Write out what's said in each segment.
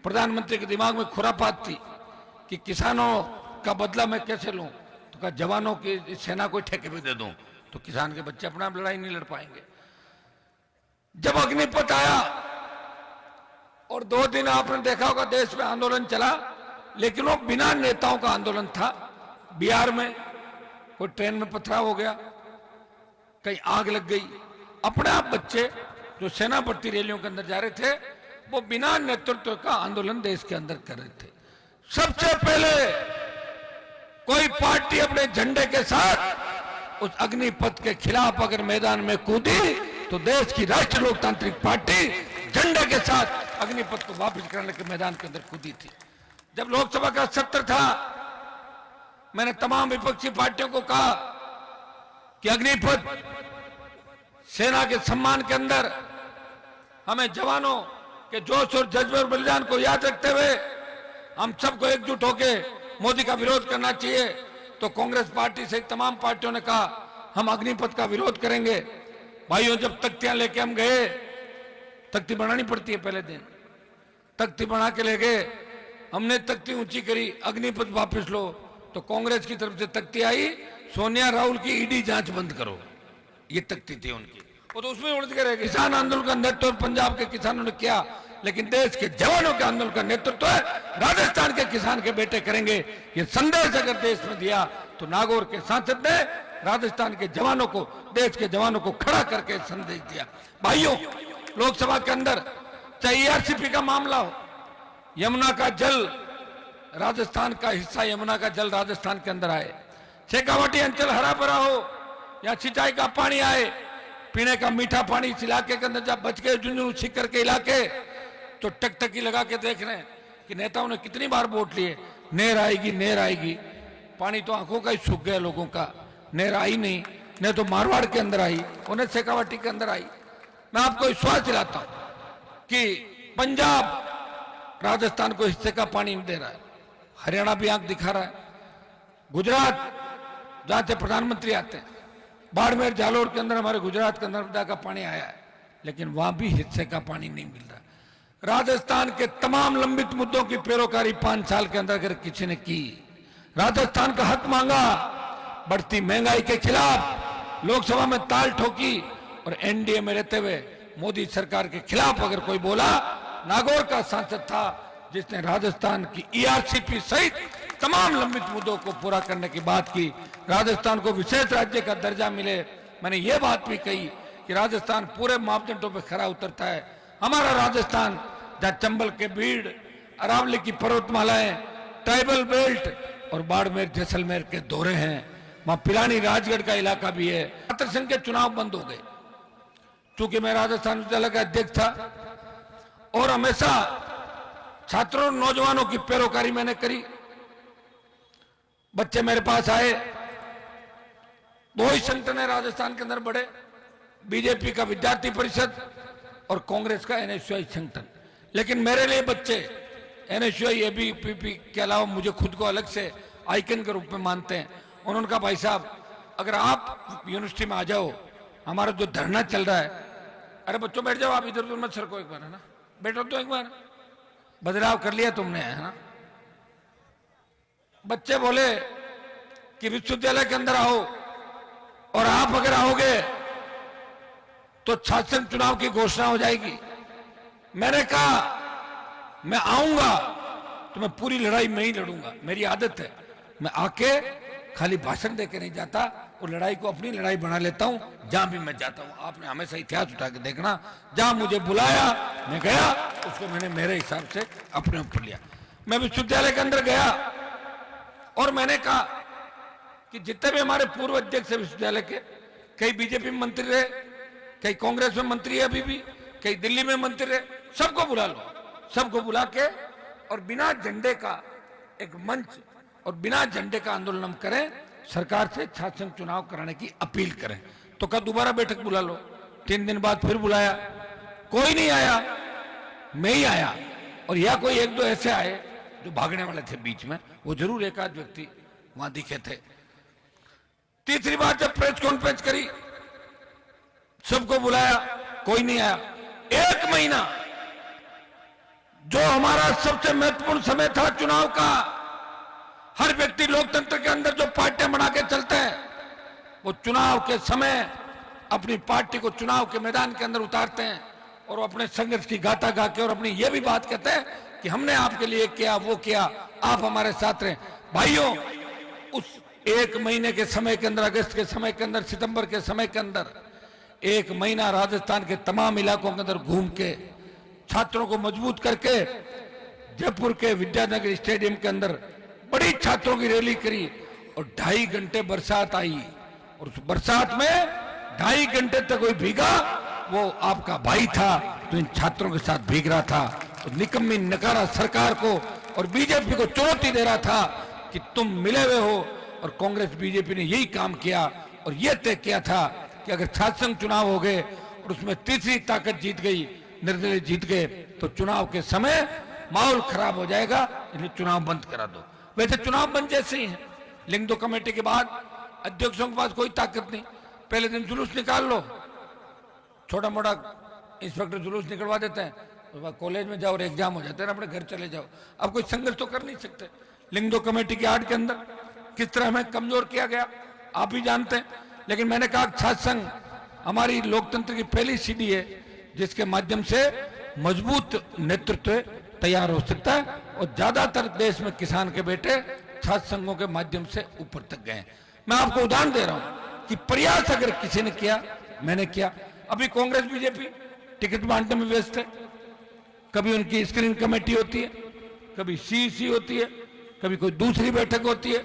प्रधानमंत्री के दिमाग में खुरापात थी कि किसानों का बदला मैं कैसे लूं, तो कहा जवानों की सेना को ठेके पे दे दूं तो किसान के बच्चे अपने आप लड़ाई नहीं लड़ पाएंगे। जब अग्निपथ आया और 2 दिन आपने देखा होगा देश में आंदोलन चला, लेकिन वो बिना नेताओं का आंदोलन था। बिहार में कोई ट्रेन में पथराव हो गया, कहीं आग लग गई, अपने आप बच्चे जो सेना भर्ती रैलियों के अंदर जा रहे थे वो बिना नेतृत्व का आंदोलन देश के अंदर कर रहे थे। सबसे पहले कोई पार्टी अपने झंडे के साथ उस अग्निपथ के खिलाफ अगर मैदान में कूदी तो देश की राष्ट्रीय लोकतांत्रिक पार्टी झंडे के साथ अग्निपथ को वापस करने के मैदान के अंदर कूदी थी। जब लोकसभा का सत्र था, मैंने तमाम विपक्षी पार्टियों को कहा कि अग्निपथ सेना के सम्मान के अंदर हमें जवानों के जोश और जज्बे और बलिदान को याद रखते हुए हम सबको एकजुट होकर मोदी का विरोध करना चाहिए। तो कांग्रेस पार्टी सहित तमाम पार्टियों ने कहा हम अग्निपथ का विरोध करेंगे। भाइयों, जब तख्तियां लेके हम गए, तख्ती बनानी पड़ती है पहले दिन, तख्ती बना के ले गए, हमने तख्ती ऊंची करी, अग्निपथ वापस लो, तो कांग्रेस की तरफ से तख्ती आई, सोनिया राहुल की ईडी जांच बंद करो, ये तख्ती थी उनकी। वो तो उसमें उलझ के रहे। किसान आंदोलन का नेतृत्व पंजाब के किसानों ने किया, लेकिन देश के जवानों के आंदोलन का नेतृत्व है राजस्थान के किसान के बेटे करेंगे। ये संदेश अगर देश में दिया तो नागौर के सांसद ने राजस्थान के जवानों को, देश के जवानों को खड़ा करके संदेश दिया। भाइयों, लोकसभा के अंदर चाहे ईआरसीपी का मामला हो, यमुना का जल राजस्थान का हिस्सा, यमुना का जल राजस्थान के अंदर आए, शेखावाटी अंचल हरा भरा हो, या सिंचाई का पानी आए, पीने का मीठा पानी इस इलाके के अंदर जब बच गए, झुंझुनू सीकर के इलाके, तो टकटकी लगा के देख रहे हैं कि नेताओं ने कितनी बार वोट लिए, नहर आएगी नहर आएगी, पानी तो आंखों का ही सूख गया लोगों का, नहर आई नहीं, न तो मारवाड़ के अंदर आई, उन्हें शेखावाटी के अंदर आई। मैं आपको विश्वास दिलाता हूं कि पंजाब राजस्थान को हिस्से का पानी नहीं दे रहा है, हरियाणा भी आंख दिखा रहा है, गुजरात जहां से प्रधानमंत्री आते हैं, बाड़मेर जालोर के अंदर हमारे गुजरात के नर्मदा का पानी आया है, लेकिन वहां भी हिस्से का पानी नहीं मिल रहा। राजस्थान के तमाम लंबित मुद्दों की पैरोकारी 5 साल के अंदर अगर किसी ने की, राजस्थान का हक मांगा, बढ़ती महंगाई के खिलाफ लोकसभा में ताल ठोकी, और एनडीए में रहते हुए मोदी सरकार के खिलाफ अगर कोई बोला, नागौर का सांसद था जिसने राजस्थान की ईआरसीपी सहित तमाम लंबित मुद्दों को पूरा करने की बात की, राजस्थान को विशेष राज्य का दर्जा मिले। मैंने ये बात भी कही कि राजस्थान पूरे मापदंडों पर खरा उतरता है। हमारा राजस्थान जहां चंबल के भीड़, अरावली की पर्वतमालाएं, ट्राइबल बेल्ट और बाड़मेर जैसलमेर के दौरे हैं, वहां पिलानी राजगढ़ का इलाका भी है। छात्र संघ के चुनाव बंद हो गए, चूंकि मैं राजस्थान विद्यालय का अध्यक्ष था और हमेशा छात्रों और नौजवानों की पैरोकारी मैंने करी। बच्चे मेरे पास आए, 2 ही संगठन है राजस्थान के अंदर बड़े, बीजेपी का विद्यार्थी परिषद और कांग्रेस का एनएसयूआई संगठन, लेकिन मेरे लिए बच्चे एनएसयूआई एबीवीपी के अलावा मुझे खुद को अलग से आइकन के रूप में मानते हैं। उन्होंने कहा भाई साहब, अगर आप यूनिवर्सिटी में आ जाओ, हमारा जो धरना चल रहा है, अरे बच्चों बैठ जाओ, आप इधर उधर मत सरको, एक बार है ना, बैठो तो एक बार, बदलाव कर लिया तुमने, है ना। बच्चे बोले कि विश्वविद्यालय के अंदर आओ, और आप अगर आओगे तो शासन चुनाव की घोषणा हो जाएगी। मैंने कहा मैं आऊंगा तो मैं पूरी लड़ाई में ही लड़ूंगा, मेरी आदत है, मैं आके खाली भाषण देके नहीं जाता, और लड़ाई को अपनी लड़ाई बना लेता हूं जहां भी मैं जाता हूं। आपने हमेशा इतिहास उठा के देखना, जहां मुझे बुलाया मैं गया, उसको मैंने मेरे हिसाब से अपने ऊपर लिया। मैं विश्वविद्यालय के अंदर गया और मैंने कहा कि जितने भी हमारे पूर्व अध्यक्ष है विश्वविद्यालय के, कई बीजेपी में मंत्री रहे, कई कांग्रेस में मंत्री है अभी भी, कई दिल्ली में मंत्री रहे, सबको बुला लो, सबको बुला के और बिना झंडे का एक मंच और बिना झंडे का आंदोलन हम करें, सरकार से शासन चुनाव कराने की अपील करें। तो कल दोबारा बैठक बुला लो। 3 दिन बाद फिर बुलाया, कोई नहीं आया, मैं ही आया, और या कोई 1-2 ऐसे आए जो भागने वाले थे बीच में, वो जरूर एक आध व्यक्ति वहां दिखे थे। तीसरी बार जब प्रेस कॉन्फ्रेंस करी, सबको बुलाया, कोई नहीं आया। 1 महीना जो हमारा सबसे महत्वपूर्ण समय था चुनाव का, हर व्यक्ति लोकतंत्र के अंदर जो पार्टियां बना के चलते हैं, वो चुनाव के समय अपनी पार्टी को चुनाव के मैदान के अंदर उतारते हैं और अपने संघर्ष की गाथा गा के और अपनी ये भी बात कहते हैं कि हमने आपके लिए किया, वो किया, आप हमारे साथ रहे। भाइयों, उस एक महीने के समय के अंदर, अगस्त के समय के अंदर, सितंबर के समय के अंदर, एक महीना राजस्थान के तमाम इलाकों के अंदर घूम के छात्रों को मजबूत करके जयपुर के विद्यानगर स्टेडियम के अंदर बड़ी छात्रों की रैली करी और 2.5 घंटे बरसात आई और उस बरसात में 2.5 घंटे तक कोई भीगा, वो आपका भाई था जो इन छात्रों के साथ भीग रहा था। तो निकम्मी नकारा सरकार को और बीजेपी को चुनौती दे रहा था कि तुम मिले हुए हो, और कांग्रेस बीजेपी ने यही काम किया और यह तय किया था कि अगर छात्र संघ चुनाव हो गए और उसमें तीसरी ताकत जीत गई, निर्दलीय जीत गए, तो चुनाव के समय माहौल खराब हो जाएगा, इन्हें चुनाव बंद करा दो। वैसे चुनाव बंद जैसे ही है, लिंग दो कमेटी के बाद अध्यक्षों के पास कोई ताकत नहीं। पहले दिन जुलूस निकाल लो, छोटा मोटा इंस्पेक्टर जुलूस निकलवा देते हैं, तो कॉलेज में जाओ और एग्जाम हो जाते हैं, अपने घर चले जाओ। अब कोई संघर्ष तो कर नहीं सकते। लिंग दो कमेटी की आड़ के अंदर किस तरह हमें कमजोर किया गया आप ही जानते हैं। लेकिन मैंने कहा छात्र संघ हमारी लोकतंत्र की पहली सीढ़ी है जिसके माध्यम से मजबूत नेतृत्व तैयार हो सकता है, और ज्यादातर देश में किसान के बेटे छात्र संघों के माध्यम से ऊपर तक गए। मैं आपको उदाहरण दे रहा हूं कि प्रयास अगर किसी ने किया, मैंने किया। अभी कांग्रेस बीजेपी टिकट बांटने में व्यस्त है, कभी उनकी स्क्रीनिंग कमेटी होती है, कभी सीईसी होती है, कभी कोई दूसरी बैठक होती है,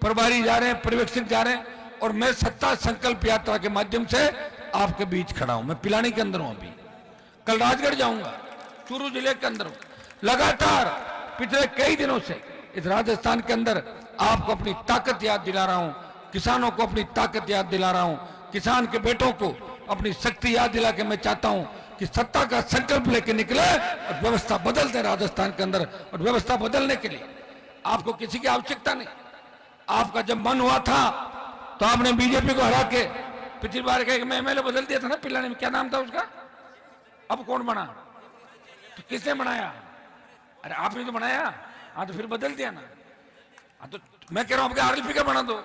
प्रभारी जा रहे हैं, पर्यवेक्षक जा रहे हैं, और मैं सत्ता संकल्प यात्रा के माध्यम से आपके बीच खड़ा हूं। मैं पिलानी के अंदर हूं, अभी कल राजगढ़ जाऊंगा, चूरू जिले के अंदर हूं। लगातार पिछले कई दिनों से इस राजस्थान के अंदर आपको अपनी ताकत याद दिला रहा हूं, किसानों को अपनी ताकत याद दिला रहा हूं, किसान के बेटों को अपनी शक्ति याद दिला के मैं चाहता हूं कि सत्ता का संकल्प लेके निकले और व्यवस्था बदल दे राजस्थान के अंदर। और व्यवस्था बदलने के लिए आपको किसी की आवश्यकता नहीं। आपका जब मन हुआ था तो आपने बीजेपी को हरा के पिछली बार कहा कि मैं एमएलए बदल दिया था ना पिलानी में, क्या नाम था उसका, अब कौन बना, तो किसने बनाया, अरे आपने तो बनाया, हाँ तो फिर बदल दिया ना। हाँ तो मैं कह रहा हूं आरएलपी का बना दो,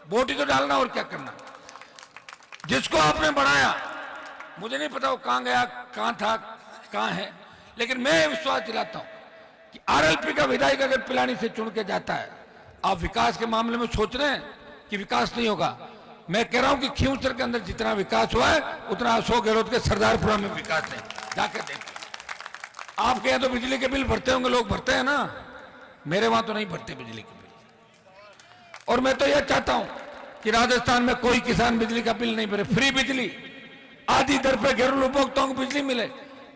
वोट ही तो डालना, और क्या करना। जिसको आपने बनाया मुझे नहीं पता वो कहां गया, कहां था, कहां है, लेकिन मैं विश्वास दिलाता हूं कि आरएलपी का विधायक अगर पिलानी से चुन के जाता है, आप विकास के मामले में सोच रहे हैं कि विकास नहीं होगा। मैं कह रहा हूं कि खींवसर के अंदर जितना विकास हुआ है उतना अशोक गहलोत के सरदारपुरा में विकास नहीं। जाके देखिए, आपके यहाँ तो बिजली के बिल भरते होंगे, लोग भरते हैं ना, मेरे वहां तो नहीं भरते बिजली के बिल। और मैं तो यह चाहता हूं कि राजस्थान में कोई किसान बिजली का बिल नहीं भरे, फ्री बिजली, आधी दर पे घरेलू उपभोक्ताओं को बिजली मिले,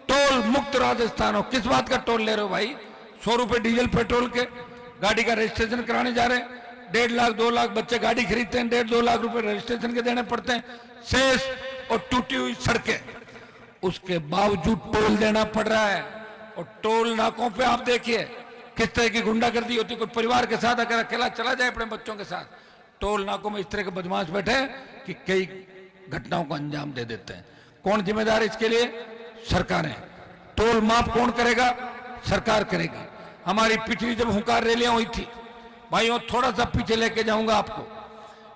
टोल मुक्त राजस्थान हो। किस बात का टोल ले रहे हो भाई, 100 रुपए डीजल पेट्रोल के, गाड़ी का रजिस्ट्रेशन कराने जा रहे हैं, 1.5 लाख 2 लाख बच्चे गाड़ी खरीदते हैं, 1.5-2 लाख रुपए रजिस्ट्रेशन के देने पड़ते हैं, शेष और टूटी हुई सड़कें, उसके बावजूद टोल देना पड़ रहा है। और टोल नाकों पे आप देखिए किस तरह की गुंडागर्दी होती है। कोई परिवार के साथ अगर अकेला चला जाए अपने बच्चों के साथ, टोल नाकों में इस तरह के बदमाश बैठे हैं कि कई घटनाओं को अंजाम दे देते हैं। कौन जिम्मेदार है इसके लिए, सरकारें। टोल माफ कौन करेगा, सरकार करेगी। हमारी पिछली जब हुंकार रैलियां हुई थी, भाइयों थोड़ा सा पीछे लेके जाऊंगा आपको,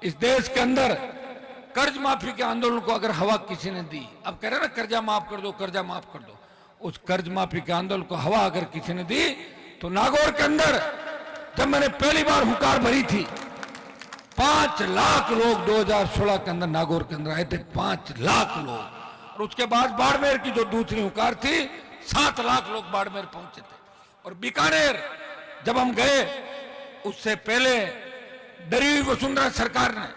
इस देश के अंदर कर्ज माफी के आंदोलन को अगर हवा किसी ने दी, अब कह रहे ना कर्जा माफ कर दो, कर्जा माफ कर दो, उस कर्ज माफी के आंदोलन को हवा अगर किसी ने दी तो नागौर के अंदर जब मैंने पहली बार हुंकार भरी थी, 5 लाख लोग 2016 के अंदर नागौर के अंदर आए थे, 5 लाख लोग। और उसके बाद बाड़मेर की जो दूसरी हुंकार थी, 7 लाख लोग बाड़मेर पहुंचे थे। और बीकानेर जब हम गए, उससे पहले डरी हुई वसुंधरा सरकार ने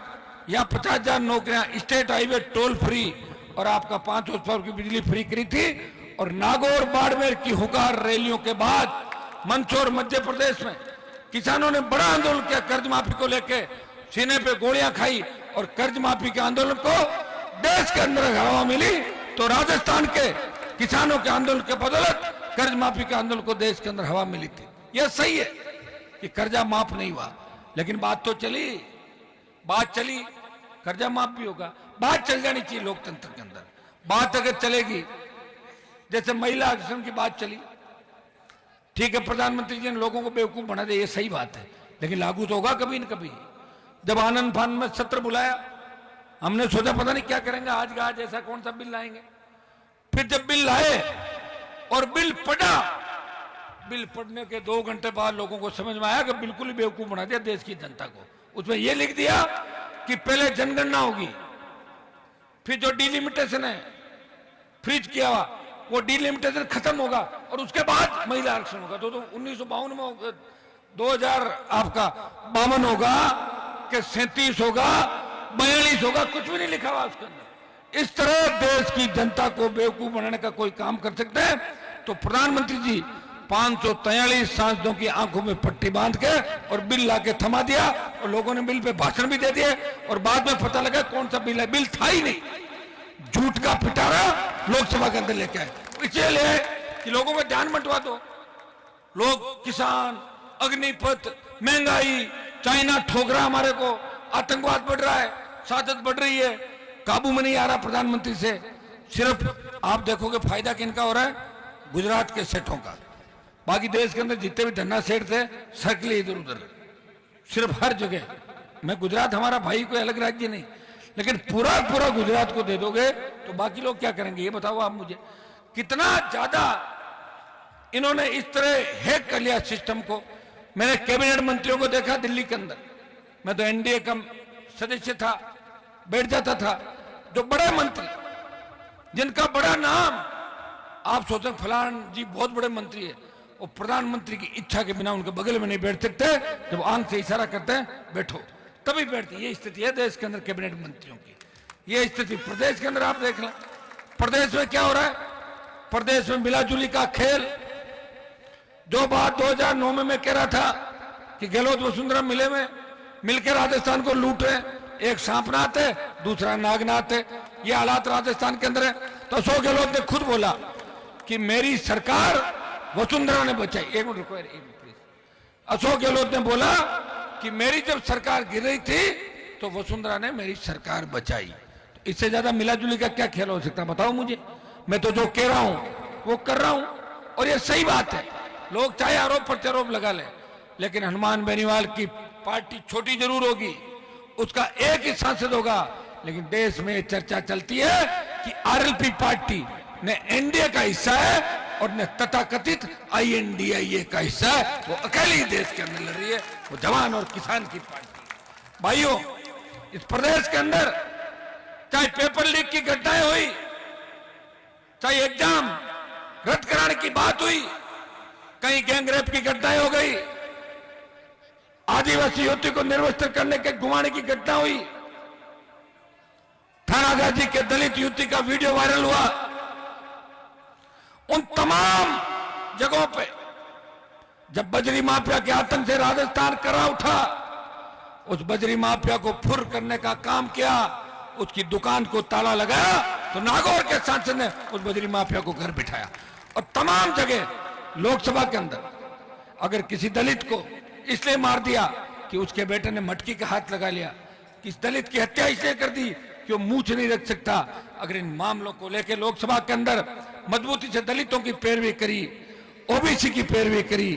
यहाँ 50,000 नौकरियां, स्टेट हाईवे टोल फ्री और आपका 5 horsepower पावर की बिजली फ्री करी थी। और नागौर बाड़मेर की हुंकार रैलियों के बाद मंदसौर मध्य प्रदेश में किसानों ने बड़ा आंदोलन किया, कर्ज माफी को लेके सीने पे गोलियां खाई, और कर्ज माफी के आंदोलन को देश के अंदर हवा मिली। तो राजस्थान के किसानों के आंदोलन के बदौलत कर्ज माफी के आंदोलन को देश के अंदर हवा मिली थी। यह सही है कि कर्जा माफ नहीं हुआ, लेकिन बात तो चली, बात चली, कर्जा माफ भी होगा, बात चल जानी चाहिए लोकतंत्र के अंदर। बात अगर चलेगी, जैसे महिला आरक्षण की बात चली, ठीक है, प्रधानमंत्री जी ने लोगों को बेवकूफ बना दिया, ये सही बात है, लेकिन लागू तो होगा कभी न कभी। जब आनंद फान में सत्र बुलाया, हमने सोचा पता नहीं क्या करेंगे, आज का आज ऐसा कौन सा बिल लाएंगे। फिर जब बिल लाए और बिल पढ़ा, बिल पढ़ने के 2 घंटे बाद लोगों को समझ में आया कि बिल्कुल ही बेवकूफ बना दिया देश की जनता को। उसमें यह लिख दिया कि पहले जनगणना होगी, फिर जो डिलिमिटेशन है फ्रीज किया हुआ वो डिलिमिटेशन खत्म होगा, और उसके बाद महिला आरक्षण होगा। तो 1952 में होगा, 2052 होगा कि 37 होगा, 42 होगा, कुछ भी नहीं लिखा हुआ उसके अंदर। इस तरह देश की जनता को बेवकूफ बनाने का कोई काम कर सकते हैं तो प्रधानमंत्री जी 543 सांसदों की आंखों में पट्टी बांध के और बिल लाके थमा दिया, और लोगों ने बिल पे भाषण भी दे दिए, और बाद में पता लगा कौन सा बिल है, बिल था ही नहीं। झूठ का पिटारा लोकसभा के अंदर लेके आए, इसलिए कि लोगों में ध्यान बंटवा दो। लोग, किसान, अग्निपथ, महंगाई, चाइना ठोक रहा हमारे को, आतंकवाद बढ़ रहा है, साजिश बढ़ रही है, काबू में नहीं आ रहा प्रधानमंत्री से। सिर्फ आप देखोगे फायदा किनका हो रहा है, गुजरात के सेठों का। बाकी देश के अंदर जितने भी धन्ना सेठ थे सर्कल इधर उधर, सिर्फ हर जगह। मैं गुजरात हमारा भाई, कोई अलग राज्य नहीं, लेकिन पूरा पूरा गुजरात को दे दोगे तो बाकी लोग क्या करेंगे, ये बताओ आप मुझे। कितना ज्यादा इन्होंने इस तरह हैक कर लिया सिस्टम को। मैंने कैबिनेट मंत्रियों को देखा दिल्ली के अंदर, मैं तो एनडीए का सदस्य था, बैठ जाता था, जो बड़े मंत्री जिनका बड़ा नाम, आप सोचें फलान जी बहुत बड़े मंत्री है, और प्रधानमंत्री की इच्छा के बिना उनके बगल में नहीं बैठ सकते, जब आंख से इशारा करते हैं बैठो तभी बैठती। ये स्थिति है देश के अंदर कैबिनेट मंत्रियों की। ये स्थिति प्रदेश के अंदर आप देख लें, प्रदेश में क्या हो रहा है। प्रदेश में मिलाजुली का खेल, जो बात 2009 में मैं कह रहा था कि गहलोत वसुंधरा मिले में मिलकर राजस्थान को लूट रहे, एक सांप ना आते दूसरा नाग ना आते, ये हालात राजस्थान के अंदर है। तो अशोक गहलोत ने खुद बोला कि मेरी सरकार वसुंधरा ने बचाई। एक मिनट रुको, प्लीज। अशोक गहलोत ने बोला कि मेरी जब सरकार गिर रही थी तो वसुंधरा ने मेरी सरकार बचाई। तो इससे ज्यादा मिलाजुली का क्या खेल हो सकता है, बताओ मुझे। मैं तो जो कह रहा हूं वो कर रहा हूं, और ये सही बात है। लोग चाहे आरोप प्रत्यारोप लगा ले, लेकिन हनुमान बेनीवाल की पार्टी छोटी जरूर होगी, उसका एक ही सांसद होगा, लेकिन देश में चर्चा चलती है कि आरएलपी पार्टी ने एनडीए का हिस्सा है और ने तथाकथित आईएनडीए का हिस्सा है, वो अकेली देश के अंदर लड़ रही है, वो जवान और किसान की पार्टी। भाइयों, इस प्रदेश के अंदर चाहे पेपर लीक की घटनाएं हुई, चाहे एग्जाम रद्द कराने की बात हुई, कहीं गैंगरेप की घटनाएं हो गई, आदिवासी युवती को निर्वस्त्र करने के घुमाने की घटना हुई, थानागाजी के दलित युवती का वीडियो वायरल हुआ, उन तमाम जगहों पे जब बजरी माफिया के आतंक से राजस्थान करा उठा, उस बजरी माफिया को फुर करने का काम किया, उसकी दुकान को ताला लगाया, तो नागौर के सांसद ने उस बजरी माफिया को घर बिठाया। और तमाम जगह लोकसभा के अंदर अगर किसी दलित को इसलिए मार दिया कि उसके बेटे ने मटकी का हाथ लगा लिया, किस दलित की हत्या इसलिए कर दी कि वो मूंछ नहीं रख सकता, अगर इन मामलों को लेकर लोकसभा के अंदर मजबूती से दलितों की पैरवी करी, ओबीसी की पैरवी करी,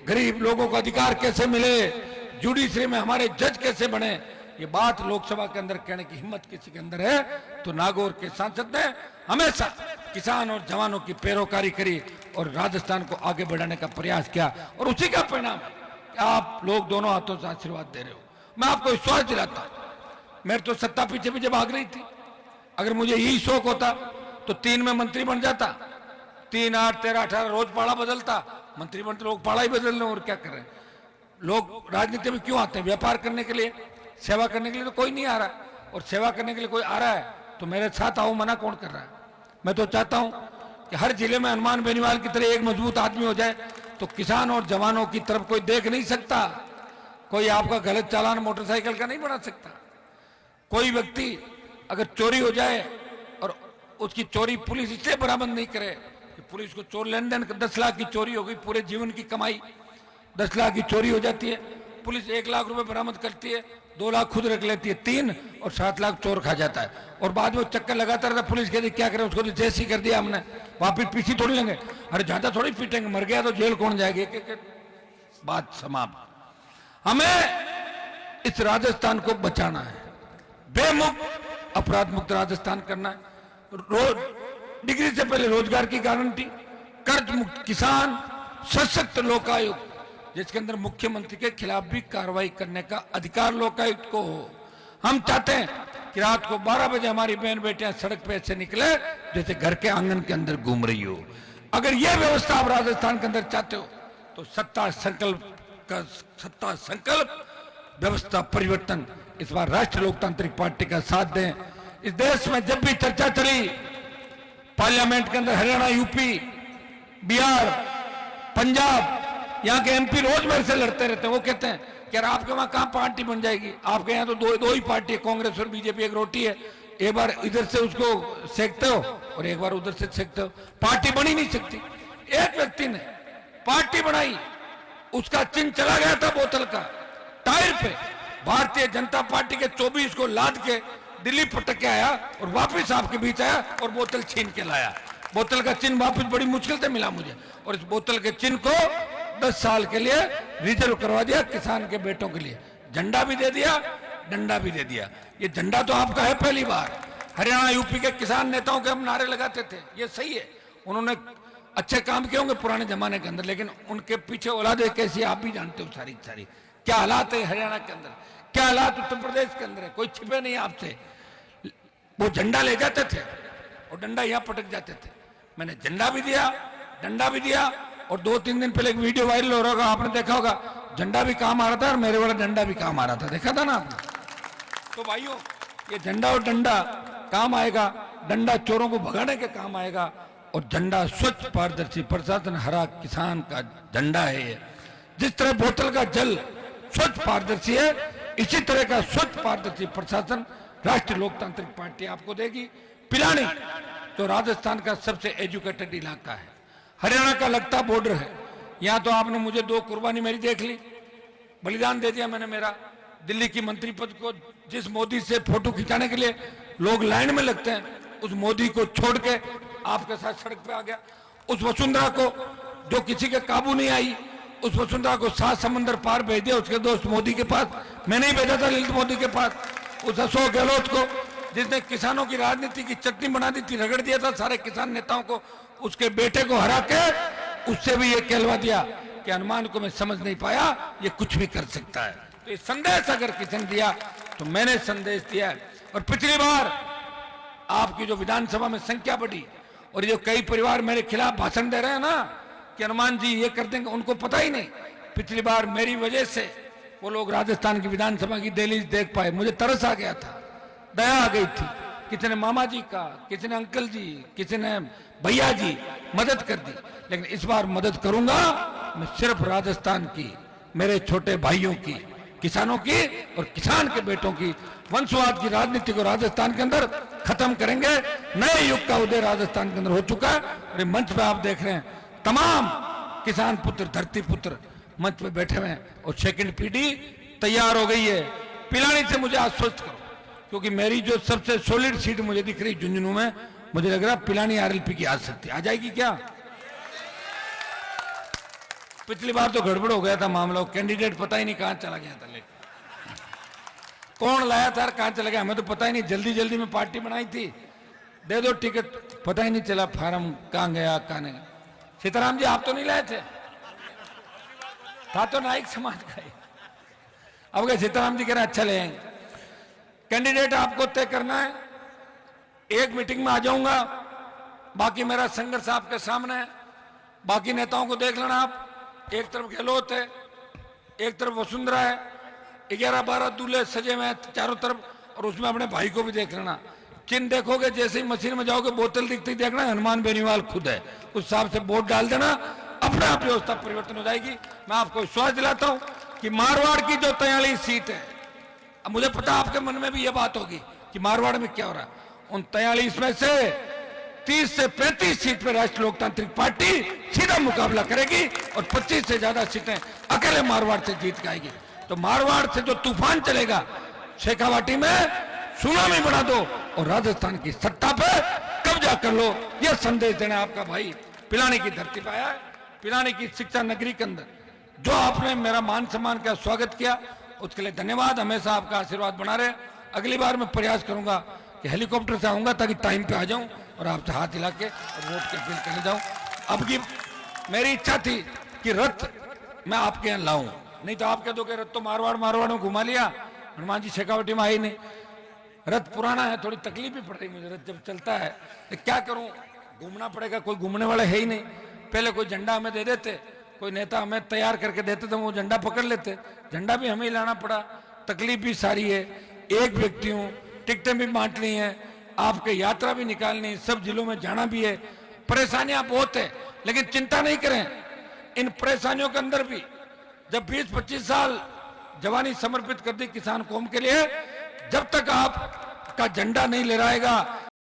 गरीब लोगों को अधिकार कैसे मिले, जुडिशरी में हमारे जज कैसे बने, ये बात लोकसभा के अंदर कहने की हिम्मत किसी के अंदर है तो नागौर के सांसद ने हमेशा किसान और जवानों की पैरोकारी करी और राजस्थान को आगे बढ़ाने का प्रयास किया, और उसी का परिणाम है कि आप लोग दोनों हाथों से आशीर्वाद दे रहे हो। मैं आपको विश्वास दिलाता हूं, मेरे तो सत्ता पीछे पीछे भाग रही थी, अगर मुझे यही शौक होता तो 3 में मंत्री बन जाता, 3, 8, 13, 18 रोज पाड़ा बदलता, मंत्री बनते लोग पाड़ा ही बदल रहे, और क्या कर रहे हैं लोग। राजनीति में क्यों आते हैं, व्यापार करने के लिए, सेवा करने के लिए तो कोई नहीं आ रहा, और सेवा करने के लिए कोई आ रहा है तो मेरे साथ आओ, मना कौन कर रहा है। मैं तो चाहता हूं कि हर जिले में हनुमान बेनीवाल की तरह एक मजबूत आदमी हो जाए, तो किसान और जवानों की तरफ कोई देख नहीं सकता, कोई आपका गलत चालान मोटरसाइकिल का नहीं बना सकता। कोई व्यक्ति अगर चोरी हो जाए और उसकी चोरी पुलिस इसलिए बरामद नहीं करे कि पुलिस को चोर लेन देन 10 लाख की चोरी हो गई, पूरे जीवन की कमाई 10 लाख की चोरी हो जाती है, पुलिस 1 लाख रुपए बरामद करती है, 2 लाख खुद रख लेती है, 3 और 7 लाख चोर खा जाता है। और बाद में चक्कर लगाता रहता, पुलिस कहती क्या करें, उसको तो जैसी कर दिया हमने, वापिस पीछे थोड़ी लेंगे, अरे ज्यादा थोड़ी पीटेंगे, मर गया तो जेल कौन जाएगी, बात समाप्त। हमें इस राजस्थान को बचाना है, बेमुक्त अपराध मुक्त राजस्थान करना है। रोज डिग्री से पहले रोजगार की गारंटी, कर्ज मुक्त किसान, सशक्त लोकायुक्त जिसके अंदर मुख्यमंत्री के खिलाफ भी कार्रवाई करने का अधिकार लोकायुक्त को हो। हम चाहते हैं कि रात को 12 बजे हमारी बहन बेटियां सड़क पे ऐसे निकले जैसे घर के आंगन के अंदर घूम रही हो। अगर यह व्यवस्था आप राजस्थान के अंदर चाहते हो तो सत्ता संकल्प व्यवस्था परिवर्तन इस बार राष्ट्रीय लोकतांत्रिक पार्टी का साथ दें। इस देश में जब भी चर्चा चली पार्लियामेंट के अंदर, हरियाणा, यूपी, बिहार, पंजाब, यहाँ के एमपी रोज मेरे से लड़ते रहते हैं। वो कहते हैं कि यार आपके वहां कहां पार्टी बन जाएगी, आपके यहाँ तो दो ही पार्टी है, कांग्रेस और बीजेपी, एक रोटी है, एक बार इधर से उसको सेकते हो और एक बार उधर से सेकते हो, पार्टी बन ही नहीं सकती। एक व्यक्ति ने पार्टी बनाई, उसका चिन्ह चला गया था बोतल का टायर पे, भारतीय जनता पार्टी के 24 को लाद के दिल्ली पटक के आया और वापिस आपके बीच आया और बोतल छीन के लाया। बोतल का चिन्ह वापिस बड़ी मुश्किल से मिला मुझे, और इस बोतल के चिन्ह को 10 साल के लिए रिजर्व करवा दिया किसान के बेटों के लिए, झंडा भी दे दिया, डंडा भी दे दिया। ये झंडा तो आपका है पहली बार। हरियाणा, यूपी के किसान नेताओं के हम नारे लगाते थे, ये सही है, उन्होंने अच्छे काम किए होंगे पुराने जमाने के अंदर, लेकिन उनके पीछे औलादे कैसी आप भी जानते हो सारी सारी। क्या हालात है हरियाणा के अंदर, क्या हालात उत्तर प्रदेश के अंदर है, कोई छिपे नहीं आपसे। वो झंडा ले जाते थे और डंडा यहाँ पटक जाते थे। मैंने झंडा भी दिया, डंडा भी दिया, और 2-3 दिन पहले एक वीडियो वायरल हो रहा होगा, आपने देखा होगा, झंडा भी काम आ रहा था और मेरे वाला डंडा भी काम आ रहा था, देखा था ना आपने। तो भाइयों, ये झंडा और डंडा काम आएगा, डंडा चोरों को भगाने के काम आएगा और झंडा स्वच्छ पारदर्शी प्रशासन, हरा किसान का झंडा है ये। जिस तरह बोतल का जल स्वच्छ पारदर्शी है, इसी तरह का स्वच्छ पारदर्शी प्रशासन राष्ट्रीय लोकतांत्रिक पार्टी आपको देगी। पिलानी तो राजस्थान का सबसे एजुकेटेड इलाका है, हरियाणा का लगता बॉर्डर है, यहाँ तो आपने मुझे 2 कुर्बानी मेरी देख ली, बलिदान दे दिया मैंने मेरा। दिल्ली की मंत्री पद को जिस मोदी से फोटो खिंचाने के लिए लोग लाइन में लगते हैं, उस मोदी को छोड़ के आपके साथ सड़क पे आ गया। उस वसुंधरा को जो किसी के काबू नहीं आई, उस वसुंधरा को 7 समंदर पार भेज दिया उसके दोस्त मोदी के पास, मैंने ही भेजा था ललित मोदी के पास। उस अशोक गहलोत को जिसने किसानों की राजनीति की चटनी बना दी थी, रगड़ दिया था सारे किसान नेताओं को, उसके बेटे को हरा के उससे भी ये कहलवा दिया कि हनुमान को मैं समझ नहीं पाया, ये कुछ भी कर सकता है। तो ये संदेश अगर किसी ने दिया तो मैंने संदेश दिया है। और पिछली बार आपकी जो विधानसभा में संख्या बढ़ी और जो कई परिवार मेरे खिलाफ भाषण दे रहे हैं ना कि हनुमान जी ये कर देंगे, उनको पता ही नहीं, पिछली बार मेरी वजह से वो लोग राजस्थान की विधानसभा की दहलीज देख पाए। मुझे तरस आ गया था, दया आ गई थी, किसी ने मामा जी का, किसी ने अंकल जी, किसी ने भैया जी मदद कर दी। लेकिन इस बार मदद करूंगा मैं सिर्फ राजस्थान की, मेरे छोटे भाइयों की, किसानों की और किसान के बेटों की। वंशवाद की राजनीति को राजस्थान के अंदर खत्म करेंगे। नए युग का उदय राजस्थान के अंदर हो चुका है। और मंच पे आप देख रहे हैं तमाम किसान पुत्र, धरती पुत्र मंच पे बैठे हुए हैं और सेकंड पीढ़ी तैयार हो गई है। पिलानी से मुझे आश्वस्त करो, क्योंकि मेरी जो सबसे सॉलिड सीट मुझे दिख रही झुंझुनू में, मुझे लग रहा पिलानी आरएलपी की आ सकती है। आ जाएगी क्या? पिछली बार तो गड़बड़ हो गया था मामला, कैंडिडेट पता ही नहीं कहां चला गया था, लेकिन कौन लाया था, कहां चला गया हमें तो पता ही नहीं। जल्दी जल्दी में पार्टी बनाई थी, दे दो टिकट, पता ही नहीं चला फार्म कहां गया कहां नहीं। सीताराम जी आप तो नहीं लाए थे, था तो नाइक समाज का ही। अब क्या सीताराम जी कह रहे अच्छा ले आएंगे। कैंडिडेट आपको तय करना है, एक मीटिंग में आ जाऊंगा, बाकी मेरा संघर्ष आपके सामने है। बाकी नेताओं को देख लेना आप, एक तरफ गहलोत है, एक तरफ वसुंधरा है, 11-12 दूल्हे सजे हुए हैं चारों तरफ, और उसमें अपने भाई को भी देख लेना। चिन्ह देखोगे, जैसे ही मशीन में जाओगे बोतल दिखती देखना हनुमान बेनीवाल खुद है, उस हिसाब से वोट डाल देना, अपने आप व्यवस्था परिवर्तन हो जाएगी। मैं आपको विश्वास दिलाता हूं कि मारवाड़ की जो 43 सीट है, अब मुझे पता आपके मन में भी यह बात होगी कि मारवाड़ में क्या हो रहा है, उन 43 में से 30 से 35 सीट पर राष्ट्रीय लोकतांत्रिक पार्टी सीधा मुकाबला करेगी और 25 से ज्यादा सीटें अकेले मारवाड़ से जीत के आएगी। तो तो मारवाड़ से जो तूफान चलेगा शेखावाटी में सुनामी बना दो और राजस्थान की सत्ता पे कब्जा कर लो। यह संदेश देना आपका भाई पिलानी की धरती पर आया है, पिलानी की शिक्षा नगरी के अंदर। जो आपने मेरा मान सम्मान का स्वागत किया उसके लिए धन्यवाद। हमेशा आपका आशीर्वाद बना रहे। अगली बार मैं प्रयास करूंगा कि हेलीकॉप्टर से आऊंगा ताकि टाइम पे आ जाऊं और आपसे हाथ हिला के वोट के अपील करने जाऊं। अब की मेरी इच्छा थी कि रथ मैं आपके यहाँ लाऊं, नहीं तो आप कह दो कि रथ तो मारवाड़ में घुमा लिया, हनुमान जी शेखावाटी में आई नहीं। रथ पुराना है, थोड़ी तकलीफ भी पड़ रही मुझे रथ जब चलता है, तो क्या करूं, घूमना पड़ेगा, कोई घूमने वाला है ही नहीं। पहले कोई झंडा हमें दे देते, कोई नेता हमें तैयार करके देते तो वो झंडा पकड़ लेते, झंडा भी हमें ही लाना पड़ा। तकलीफ भी सारी है, एक व्यक्ति हूं, टिकटें भी बांटनी है, आपके यात्रा भी निकालनी, सब जिलों में जाना भी है, परेशानियां बहुत है। लेकिन चिंता नहीं करें, इन परेशानियों के अंदर भी जब 20-25 साल जवानी समर्पित कर दी किसान कौम के लिए, जब तक आपका झंडा नहीं लहराएगा,